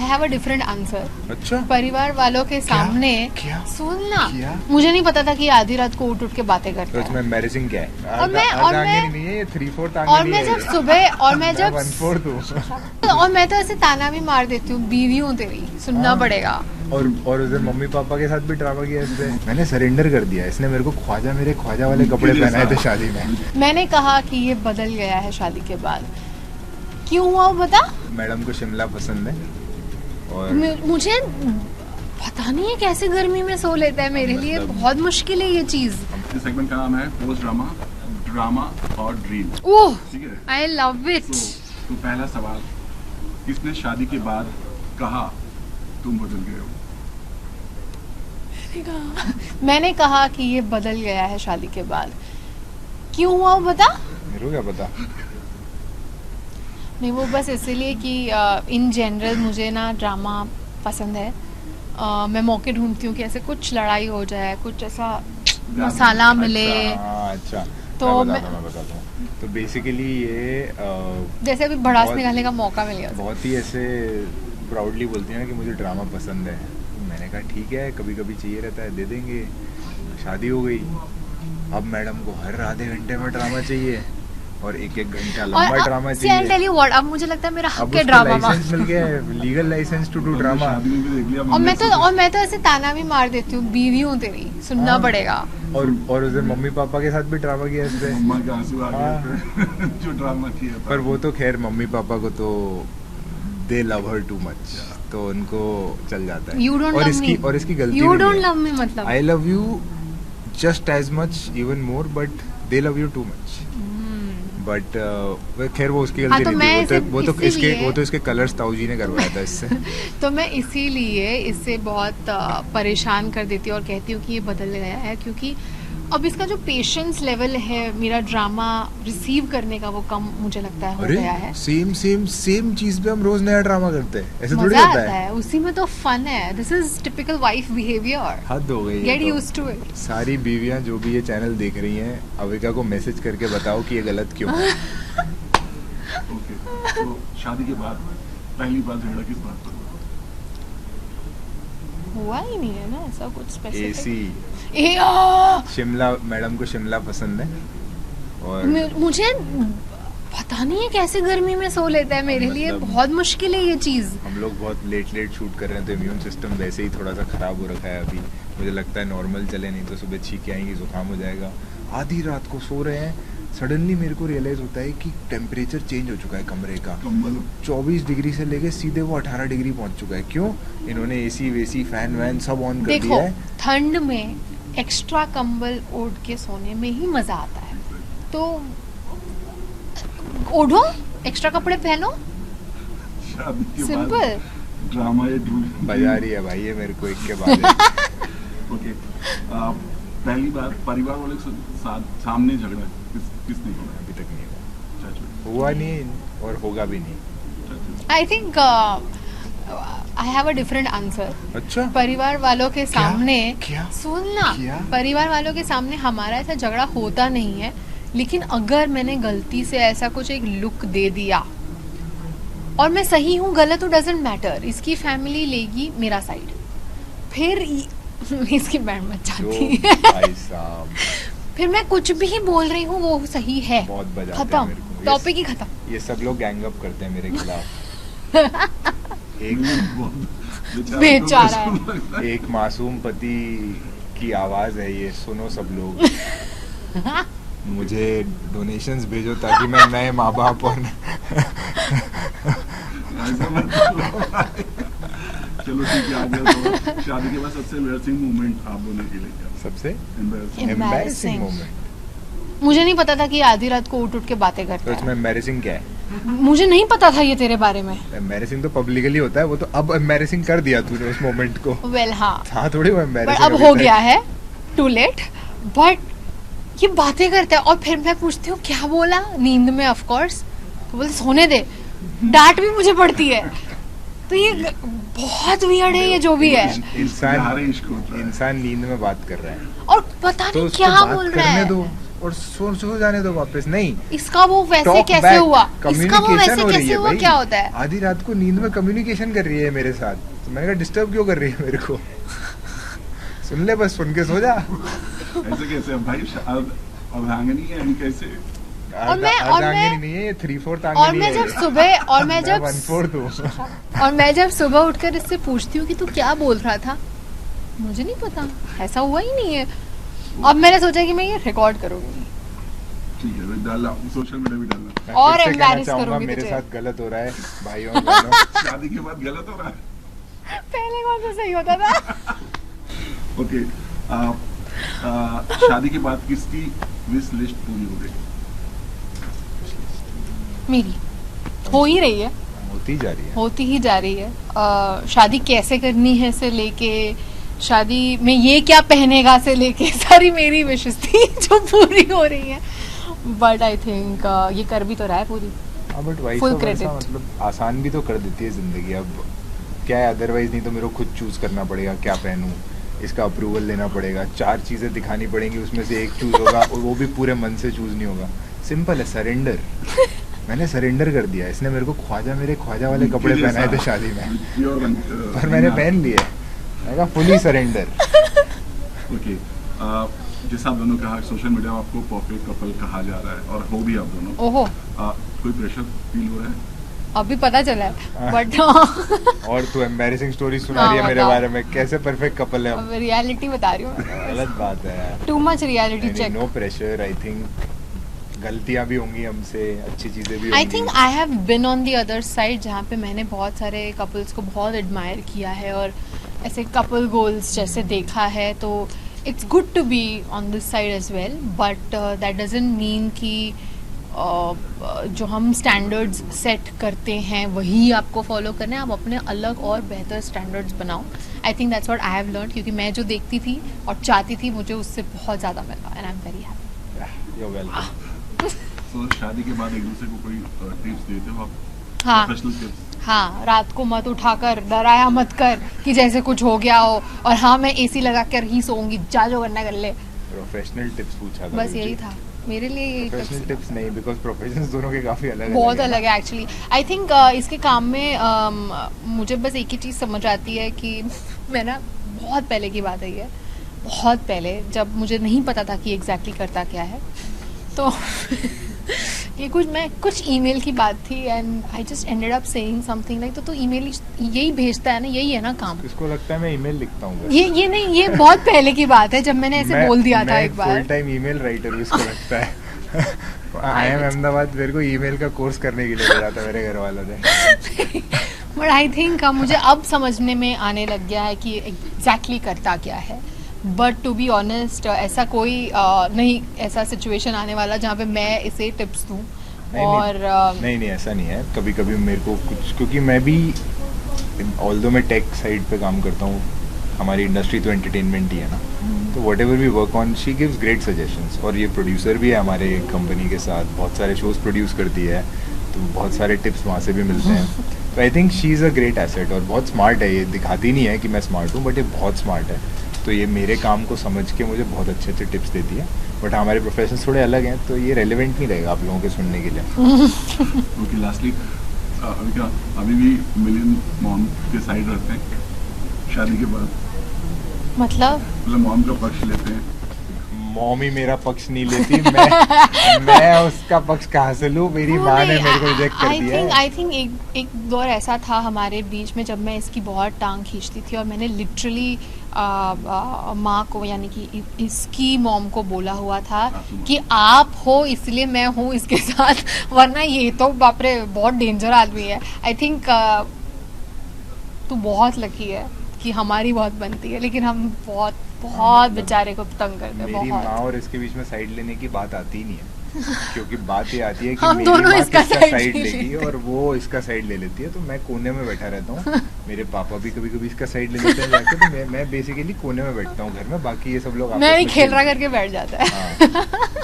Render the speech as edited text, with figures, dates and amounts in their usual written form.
I have a different answer. अच्छा, परिवार वालों के सामने क्या? सुन ना, क्या? मुझे नहीं पता था कि आधी रात को उठ के बातें करता तो है। इसमें एम्बैरेसिंग क्या है? और मैं नहीं है, ये 3/4 और मैं जब सुबह और मैं जब 1/4 हूँ। और मैं तो ऐसे ताना भी मार देती हूँ, बीवी हूँ तेरी, सुनना पड़ेगा। और उधर मम्मी पापा के साथ भी ड्रामा किया इसने। मैंने सरेंडर कर दिया, इसने मेरे को मेरे ख्वाजा वाले कपड़े पहनाए थे शादी में। मैंने कहा कि ये बदल गया है शादी के बाद। क्यों हुआ वो बता? मैडम को शिमला पसंद है और मुझे पता नहीं है कैसे गर्मी में सो लेता है, मेरे लिए बहुत मुश्किल है ये चीज। इस सेगमेंट का नाम है पोस्ट ड्रामा, ड्रामा और ड्रीम। ओह, ठीक है, आई लव इट। तो पहला सवाल, किसने शादी के बाद कहा तुम बदल गए हो? मैंने कहा कि ये बदल गया है शादी के बाद। क्यों हुआ वो बता? मेरे को क्या पता। नहीं, वो बस इसीलिए कि इन जनरल मुझे ना ड्रामा पसंद है। मैं मौके ढूंढती हूँ कि ऐसे कुछ लड़ाई हो जाए, कुछ ऐसा मसाला मिले। अच्छा, तो मैं बताता हूँ। तो बेसिकली ये जैसे अभी भड़ास निकालने का मौका मिल गया। बहुत ही ऐसे प्राउडली बोलती है ना कि मुझे ड्रामा पसंद है। मैंने कहा ठीक है, कभी कभी चाहिए रहता है, दे देंगे। शादी हो गई, अब मैडम को हर आधे घंटे में ड्रामा चाहिए और 1-1 घंटा लंबा ड्रामा चाहिए। टेल यू व्हाट, अब मुझे लगता है मेरा हक है ड्रामा में। लाइसेंस मिल गया है, legal licence to do drama. शादी में भी देख लिया और मैं तो ऐसे ताना भी मार देती हूँ, बीवी हूँ तेरी, सुनना पड़ेगा। और उधर मम्मी पापा के साथ भी ड्रामा किया इसने। मम्मा के आंसू आ गए जो ड्रामा किया था। पर वो तो खैर मम्मी पापा को तो दे लव हर टू मच, तो उनको चल जाता है। You don't और love इसकी me. और इसकी गलती You नहीं don't है। love me मतलब। I love you just as much, even more, but they love you too much. But खैर वो उसकी गलती तो नहीं थी। मैं वो तो इसके कलर्स ताऊ जी ने करवाया था इससे। तो मैं इसीलिए इससे बहुत परेशान कर देती हूँ और कहती हूँ कि ये बदल गया है, क्योंकि अब इसका जो पेशेंस लेवल है मेरा ड्रामा रिसीव करने का, वो कम मुझे लगता है हो गया है। सेम चीज पे हम रोज नया ड्रामा करते हैं, ऐसे थोड़ी मजा होता आता है। है, उसी में तो फन है। This is typical wife behaviour. हद हो गई। Get used to it. सारी बीवियां जो भी ये चैनल देख रही हैं, अविका को मैसेज करके बताओ कि ये गलत क्यों है। ओके, तो शादी के बाद पहली बार झगड़ा किस बात पर हुआ ही नहीं है ना ऐसा कुछ स्पेसिफिक। एसी शिमला, मैडम को शिमला पसंद है और मुझे पता नहीं है कैसे गर्मी में सो लेता है, मेरे लिए बहुत मुश्किल है ये चीज। हम लोग बहुत लेट शूट कर रहे हैं, तो इम्यून सिस्टम वैसे ही थोड़ा सा खराब हो रखा है अभी। मुझे लगता है नॉर्मल चले, नहीं तो सुबह छींकें आएंगी, जुकाम हो जाएगा। आधी रात को सो रहे हैं, सडनली मेरे को रियलाइज होता है कि टेम्परेचर चेंज हो चुका है कमरे का। 24 डिग्री से लेके सीधे वो 18 डिग्री पहुंच चुका है। क्यों? इन्होंने एसी वेसी फैन वैन सब ऑन कर दिया है। ठंड में एक्स्ट्रा कंबल ओढ़ के सोने में ही मजा आता है, तो ओढ़ो, एक्स्ट्रा कपड़े पहनो, शादी के सिंपल। बाद ड्रामा या ड्रूम बजा रही है भाई ये मेरे को एक के बाद। ओके, पहली बार परिवार वाले के साथ सामने झगड़ा किसने किया? अभी तक नहीं हुआ, चाचू। हुआ नहीं और होगा भी नहीं। I think I have a different answer. अच्छा, परिवार वालों के सामने क्या? सुन ना, क्या? परिवार वालों के सामने हमारा ऐसा झगड़ा होता नहीं है, लेकिन अगर मैंने गलती से ऐसा कुछ एक लुक दे दिया और मैं सही हूँ गलत हूँ डजंट मैटर, इसकी फैमिली लेगी मेरा साइड, फिर इसकी बैंड मच जाती है। भाई साहब, फिर मैं कुछ भी बोल रही हूँ वो सही है, बहुत बजाते हैं खत्म, मेरे को। टॉपिक ही खत्म। ये सब लोग गैंग अप करते हैं मेरे खिलाफ। बेचारा है। एक मासूम पति की आवाज है ये, सुनो सब लोग। मुझे डोनेशंस भेजो ताकि मैं नए माँ बाप और चलो ठीक है, आगे तो शादी के बाद सबसे एम्बैरेसिंग मोमेंट आप दोनों के लिए क्या? सबसे एम्बैरेसिंग एम्बैरेसिंग मोमेंट। मुझे नहीं पता था कि आधी रात को उठ के बातें तो करता इसमें है। एम्बैरेसिंग क्या है? मुझे नहीं पता था ये तेरे बारे में। एम्बैरेसिंग तो पब्लिकली होता है, वो तो अब एम्बैरेसिंग कर दिया तूने उस मोमेंट को। वेल हाँ, हाँ थोड़ी वो पर एम्बैरेसिंग अब हो गया है, टू लेट। बट ये बातें करता है और फिर मैं पूछती हूँ क्या बोला, नींद में ऑफ कोर्स, तो बोलते सोने दे, डांट भी मुझे पड़ती है। तो ये बहुत वियर्ड है ये जो भी है। इंसान नींद में बात कर रहा है और पता तो नहीं उसको क्या बात बोल रहा करने है। दो, और सो जाने दो वापस, नहीं इसका वो वैसे Talk कैसे back, हुआ, इसका वो communication वैसे हो रही कैसे है हुआ, भाई। क्या होता है? आधी रात को नींद में कम्युनिकेशन कर रही है मेरे साथ, तो मैंने कहा डिस्टर्ब क्यों कर रही है मेरे को सुन ले, बस सुन के सो जा। ऐसे कैसे भाई, अर्धांगिनी है हम कैसे? अर्धांगिनी नहीं है ये, 3/4 और आंगनी मैं है जब ये। सुबह और मैं जब 1/4 हूँ। और मैं जब सुबह उठकर इससे पूछती हूँ कि तू क्या बोल रहा था, मुझे नहीं पता, ऐसा हुआ ही नहीं है। अब मैंने सोचा कि मैं ये रिकॉर्ड करूंगी ठीक है, भाई डालना सोशल मीडिया भी डालना। मैं और फिर से कहना embarrass चाहूंगा, करूंगी मेरे तुझे। साथ गलत हो रहा है भाइयों और बहनों। शादी के बाद गलत हो रहा है। पहले कौन सा सही होता था? ओके, शादी के बाद किसकी विश लिस्ट पूरी हो गई? मेरी हो ही रही है, होती जा रही है। होती ही जा रही है। शादी कैसे करनी है से लेके, शादी में ये क्या पहनेगा से लेके सारी मेरी विशेष थी जो पूरी हो रही है। बट आई थिंक ये कर भी तो रहा है पूरी। हाँ but vice Full versa, credit। मतलब आसान भी तो कर देती है जिंदगी। अब क्या है, अदरवाइज नहीं तो मेरे को खुद चूज करना पड़ेगा क्या पहनूं, इसका अप्रूवल लेना पड़ेगा, 4 चीजें दिखानी पड़ेंगी, उसमें से एक चूज होगा और वो भी पूरे मन से चूज नहीं होगा। सिंपल है, सरेंडर। मैंने सरेंडर कर दिया, इसने मेरे को मेरे ख्वाजा वाले कपड़े पहनाए थे शादी में और मैंने पहन लिए। मैं कहा फुली सरेंडर। ओके, जैसा आप दोनों कहा, सोशल मीडिया में आपको परफेक्ट कपल कहा जा रहा है और हो भी आप दोनों। ओहो, कोई प्रेशर फील हो रहा है? अभी पता चला है बट और तू एम्बैरेसिंग स्टोरी सुना रही है मेरे बताओ। बारे में, कैसे परफेक्ट कपल है। अब रियलिटी बता रही हूँ। गलत बात है यार। Too much reality check. No pressure, I think गलतियां भी होंगी हमसे, अच्छी चीजें भी आई होंगी। Think I have been on the other side, जहाँ पे मैंने बहुत सारे कपल्स को बहुत एडमायर किया है और ऐसे कपल गोल्स जैसे देखा है, तो it's good to be on this side as well, but that doesn't mean कि जो हम स्टैंडर्ड्स सेट करते हैं वही आपको फॉलो करना है। आप अपने अलग और बेहतर स्टैंडर्ड्स बनाओ। I think that's what I have learn, क्योंकि मैं जो देखती थी और चाहती थी मुझे उससे बहुत ज़्यादा मिला and I am very happy. You welcome. तो शादी के बाद एक दूसरे को कोई टिप्स देते हो आप? हाँ प्रोफेशनल टिप्स? हाँ, रात को मत उठाकर डराया मत कर कि जैसे कुछ हो गया हो, और हाँ मैं एसी लगा कर ही सोऊंगी, जा जो करना कर ले। प्रोफेशनल टिप्स पूछा था। बस यही था मेरे लिए, यही प्रोफेशनल tips टिप्स नहीं, बिकॉज़ प्रोफेशंस दोनों के काफी अलग बहुत अलग है एक्चुअली। आई थिंक इसके काम में मुझे बस एक ही चीज़ समझ आती है कि मैं ना, बहुत पहले की बात है ये, बहुत पहले जब मुझे नहीं पता था कि एग्जैक्टली करता क्या है, तो ये कुछ ईमेल की बात थी and I just ended up saying something like, तो ईमेल यही भेजता है ना, यही है ना काम। इसको लगता है मैं ईमेल लिखता हूँ। ये नहीं, ये बहुत पहले की बात है जब मैंने ऐसे बोल दिया था एक बार। फुल टाइम ईमेल राइटर हूँ, इसको लगता है। आई एम अहमदाबाद, मेरे को ईमेल का कोर्स करने के लिए भेजा था मेरे घर वालों ने। बट आई थिंक मुझे अब समझने में आने लग गया है कि एग्जैक्टली करता क्या है। बट टू बी ऑनेस्ट, ऐसा कोई नहीं, ऐसा सिचुएशन आने वाला जहाँ पे मैं इसे टिप्स दूँ। और नहीं ऐसा नहीं है। कभी कभी मेरे को कुछ, क्योंकि मैं भी ऑल्दो मैं टेक साइड पे काम करता हूँ, हमारी इंडस्ट्री तो एंटरटेनमेंट ही है ना, तो whatever we work on she gives great suggestions. और ये प्रोड्यूसर भी है हमारे कंपनी के साथ, बहुत सारे शोज प्रोड्यूस करती है, तो बहुत सारे टिप्स वहाँ से भी मिलते हैं। तो I think she is a great asset और बहुत स्मार्ट है। ये दिखाती नहीं है कि मैं स्मार्ट हूँ, बट ये बहुत स्मार्ट है। तो ये मेरे काम को समझ के मुझे बहुत अच्छे अच्छे टिप्स देती है। बट हमारे प्रोफेशन थोड़े अलग हैं, तो ये रेलेवेंट नहीं रहेगा आप लोगों के सुनने के लिए। ओके, लास्टली अभी भी मिलियन मॉम के साइड रहते हैं शादी के बाद? मतलब मॉम का पक्ष लेते हैं? मॉम ही मेरा पक्ष नहीं लेती, मैं उसका पक्ष कहाँ से लूँ? मेरी माँ ने मेरे को रिजेक्ट कर दिया है। आई थिंक एक दौर ऐसा था हमारे बीच में जब मैं इसकी बहुत टांग खींचती थी और मैंने लिटरली माँ को, यानी कि इसकी मॉम को बोला हुआ था कि आप हो इसलिए मैं हूँ इसके साथ, वरना ये तो बाप रे बहुत डेंजर आदमी है। आई थिंक तू बहुत लकी है कि हमारी बहुत बनती है, लेकिन हम बहुत बेचारे को तंग करते हैं। मेरी बहुत माँ और इसके बीच में साइड लेने की बात आती ही नहीं है, क्योंकि बात ये आती है कि हम मेरी दोनों माँ इसका किसका साइड साइड ले लेगी लेते और वो इसका साइड ले लेती है। तो मैं कोने में बैठा रहता हूँ। मेरे पापा भी कभी कभी इसका साइड ले लेते हैं जाके, तो मैं बेसिकली कोने में बैठता हूँ घर में, बाकी ये सब लोग मैं भी आपस में खेल रहा खेलते करके बैठ जाता है। हैं। हाँ।